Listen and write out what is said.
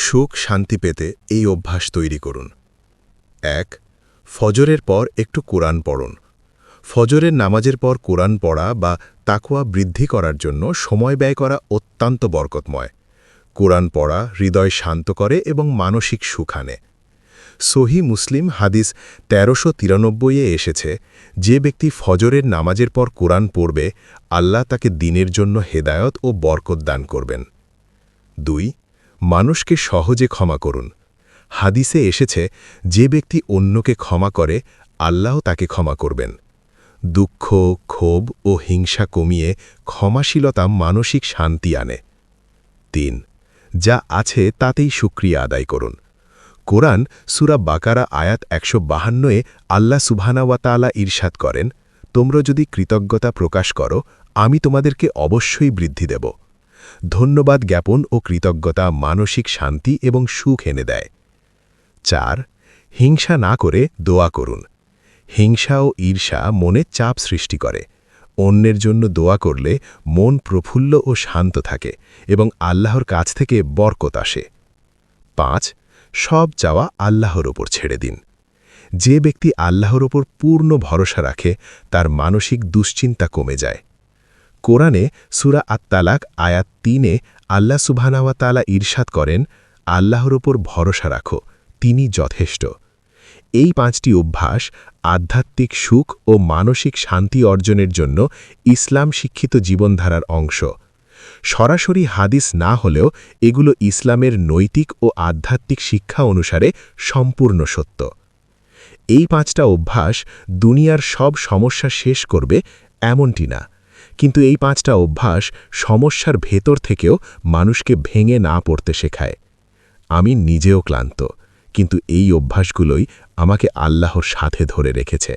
সুখ শান্তি পেতে এই অভ্যাস তৈরি করুন। ১. ফজরের পর একটু কোরআন পড়ুন। ফজরের নামাজের পর কোরআন পড়া বা তাকওয়া বৃদ্ধি করার জন্য সময় ব্যয় করা অত্যন্ত বরকতময়। কোরআন পড়া হৃদয় শান্ত করে এবং মানসিক সুখ আনে। সহি মুসলিম হাদিস ১৩৯৩-এ এসেছে, যে ব্যক্তি ফজরের নামাজের পর কোরআন পড়বে, আল্লাহ তাকে দিনের জন্য হেদায়ত ও বরকত দান করবেন। ২. মানুষকে সহজে ক্ষমা করুন। হাদিসে এসেছে, যে ব্যক্তি অন্যকে ক্ষমা করে, আল্লাহ তাকে ক্ষমা করবেন। দুঃখ, ক্ষোভ ও হিংসা কমিয়ে ক্ষমাশীলতা মানসিক শান্তি আনে। ৩. যা আছে তাতেই শুকরিয়া আদায় করুন। কোরআন সূরা বাকারা আয়াত ১৫২-এ আল্লাহ সুবহানাহু ওয়া তাআলা ইরশাদ করেন, তোমরা যদি কৃতজ্ঞতা প্রকাশ করো, আমি তোমাদেরকে অবশ্যই বৃদ্ধি দেব। ধন্যবাদ জ্ঞাপন ও কৃতজ্ঞতা মানসিক শান্তি এবং সুখ এনে দেয়। ৪. হিংসা না করে দোয়া করুন। হিংসা ও ঈর্ষা মনে চাপ সৃষ্টি করে। অন্যের জন্য দোয়া করলে মন প্রফুল্ল ও শান্ত থাকে এবং আল্লাহর কাছ থেকে বরকত আসে। ৫. সব চাওয়া আল্লাহর ওপর ছেড়ে দিন। যে ব্যক্তি আল্লাহর ওপর পূর্ণ ভরসা রাখে, তার মানসিক দুশ্চিন্তা কমে যায়। কোরআনে সূরা আত-তালাক আয়াত ৩-এ আল্লাহ সুবহানাহু ওয়া তাআলা ইরশাদ করেন, আল্লাহর ওপর ভরসা রাখো, তিনি যথেষ্ট। এই ৫টি অভ্যাস আধ্যাত্মিক সুখ ও মানসিক শান্তি অর্জনের জন্য ইসলাম শিক্ষিত জীবনধারার অংশ। সরাসরি হাদিস না হলেও এগুলো ইসলামের নৈতিক ও আধ্যাত্মিক শিক্ষা অনুসারে সম্পূর্ণ সত্য। এই ৫টা অভ্যাস দুনিয়ার সব সমস্যা শেষ করবে এমনটি না, কিন্তু এই ৫টা অভ্যাস সমস্যার ভেতর থেকেও মানুষকে ভেঙে না পড়তে শেখায়। আমি নিজেও ক্লান্ত, কিন্তু এই অভ্যাসগুলোই আমাকে আল্লাহর সাথে ধরে রেখেছে।